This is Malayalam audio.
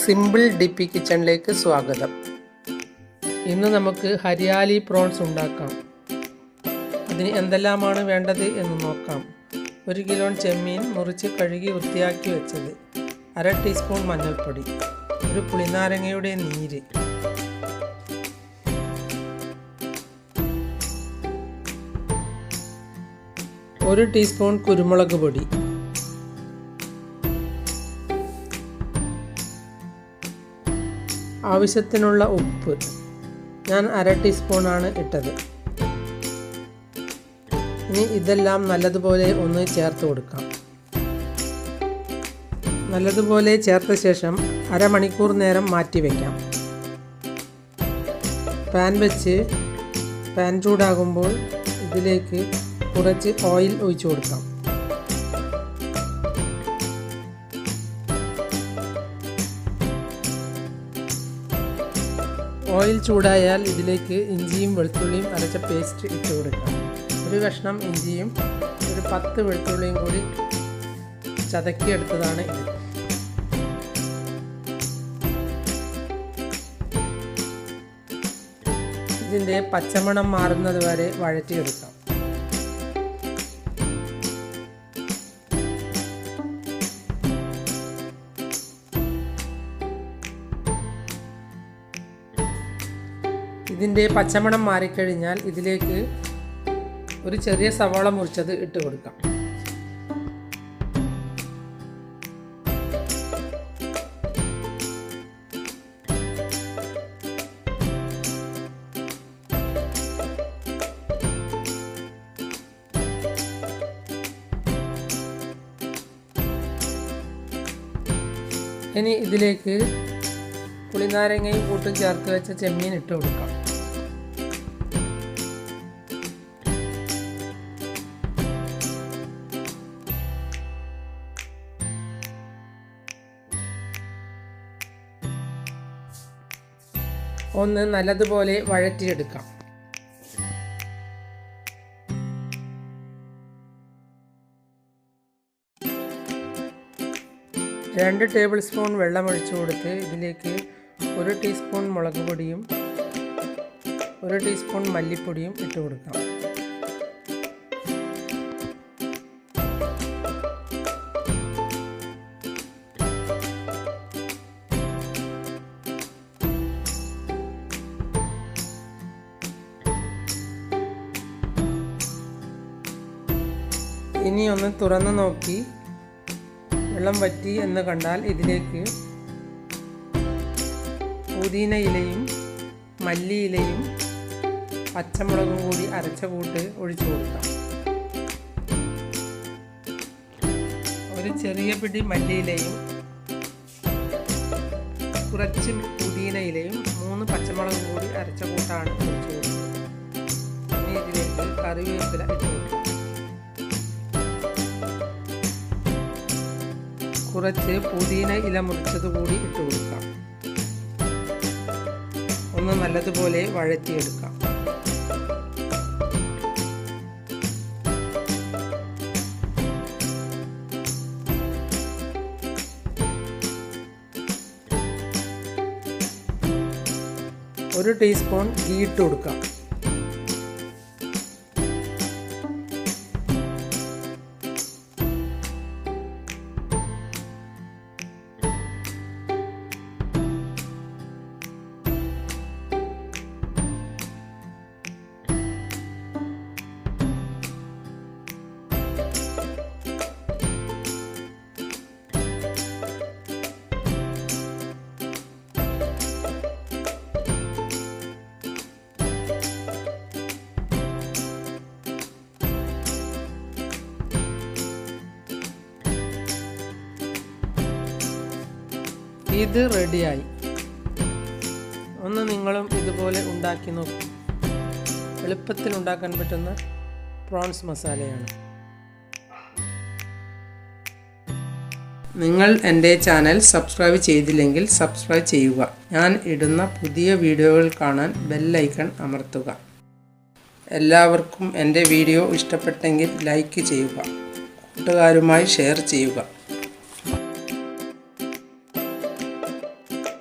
സിമ്പിൾ ഡിപ്പി കിച്ചണിലേക്ക് സ്വാഗതം. ഇന്ന് നമുക്ക് ഹരിയാലി പ്രോൺസ് ഉണ്ടാക്കാം. അതിന് എന്തെല്ലാമാണ് വേണ്ടത് എന്ന് നോക്കാം. 1 കിലോ ചെമ്മീൻ മുറിച്ച് കഴുകി വൃത്തിയാക്കി വെച്ചത്, 1/2 ടീസ്പൂൺ മഞ്ഞൾപ്പൊടി, ഒരു പുളിനാരങ്ങയുടെ നീര്, ഒരു ടീസ്പൂൺ കുരുമുളക് പൊടി, ആവശ്യത്തിനുള്ള ഉപ്പ്. ഞാൻ 1/2 ടീസ്പൂണാണ് ഇട്ടത്. ഇനി ഇതെല്ലാം നല്ലതുപോലെ ഒന്ന് ചേർത്ത് കൊടുക്കാം. നല്ലതുപോലെ ചേർത്ത ശേഷം അരമണിക്കൂർ നേരം മാറ്റി വയ്ക്കാം. പാൻ വെച്ച് പാൻ ചൂടാകുമ്പോൾ ഇതിലേക്ക് കുറച്ച് ഓയിൽ ഒഴിച്ചു കൊടുക്കാം. ഓയിൽ ചൂടായാൽ ഇതിലേക്ക് ഇഞ്ചിയും വെളുത്തുള്ളിയും അരച്ച പേസ്റ്റ് ഇട്ട് കൊടുക്കാം. ഒരു കഷ്ണം ഇഞ്ചിയും ഒരു 10 വെളുത്തുള്ളിയും കൂടി ചതക്കിയെടുത്തതാണ് ഇത്. ഇതിൻ്റെ പച്ചമണം മാറുന്നത് വരെ വഴറ്റിയെടുക്കാം. ഇതിൻ്റെ പച്ചമണം മാറിക്കഴിഞ്ഞാൽ ഇതിലേക്ക് ഒരു ചെറിയ സവാള മുറിച്ചത് ഇട്ട് കൊടുക്കാം. ഇനി ഇതിലേക്ക് പുളിനാരങ്ങയും കൂട്ടും ചേർത്ത് വെച്ച ചെമ്മീൻ ഇട്ട് കൊടുക്കാം. ഒന്ന് നല്ലതുപോലെ വഴറ്റിയെടുക്കാം. രണ്ട് ടേബിൾ സ്പൂൺ വെള്ളം ഒഴിച്ചു കൊടുത്ത് ഇതിലേക്ക് 1 ടീസ്പൂൺ മുളക് പൊടിയും 1 ടീസ്പൂൺ മല്ലിപ്പൊടിയും ഇട്ട് കൊടുക്കാം. ഇനി ഒന്ന് തുറന്നു നോക്കി വെള്ളം വറ്റി എന്ന് കണ്ടാൽ ഇതിലേക്ക് പുതിന ഇലയും മല്ലിയിലയും പച്ചമുളകും കൂടി അരച്ച കൂട്ട് ഒഴിച്ചു കൊടുക്കാം. ഒരു ചെറിയ പിടി മല്ലിയിലയും കുറച്ച് പുതിന ഇലയും 3 പച്ചമുളകും കൂടി അരച്ച കൂട്ടാണ് ഒഴിച്ചു കൊടുക്കുന്നത്. ഇനി ഇതിലേക്ക് കറിവേപ്പില ഇട്ട് കൊടുക്കാം. കുറച്ച് പുതിന ഇല മുറിച്ചത് കൂടി ഇട്ട് കൊടുക്കാം. ഒന്ന് നല്ലതുപോലെ വഴറ്റിയെടുക്കാം. ഒരു ടീസ്പൂൺ ഗീ ഇട്ട് കൊടുക്കാം. ഇത് റെഡിയായി. ഒന്ന് നിങ്ങളും ഇതുപോലെ ഉണ്ടാക്കി നോക്കൂ. എളുപ്പത്തിൽ ഉണ്ടാക്കാൻ പറ്റുന്ന പ്രോൺസ് മസാലയാണ്. നിങ്ങൾ എൻ്റെ ചാനൽ സബ്സ്ക്രൈബ് ചെയ്തില്ലെങ്കിൽ സബ്സ്ക്രൈബ് ചെയ്യുക. ഞാൻ ഇടുന്ന പുതിയ വീഡിയോകൾ കാണാൻ ബെൽ ഐക്കൺ അമർത്തുക. എല്ലാവർക്കും എൻ്റെ വീഡിയോ ഇഷ്ടപ്പെട്ടെങ്കിൽ ലൈക്ക് ചെയ്യുക, കൂട്ടുകാരുമായി ഷെയർ ചെയ്യുക.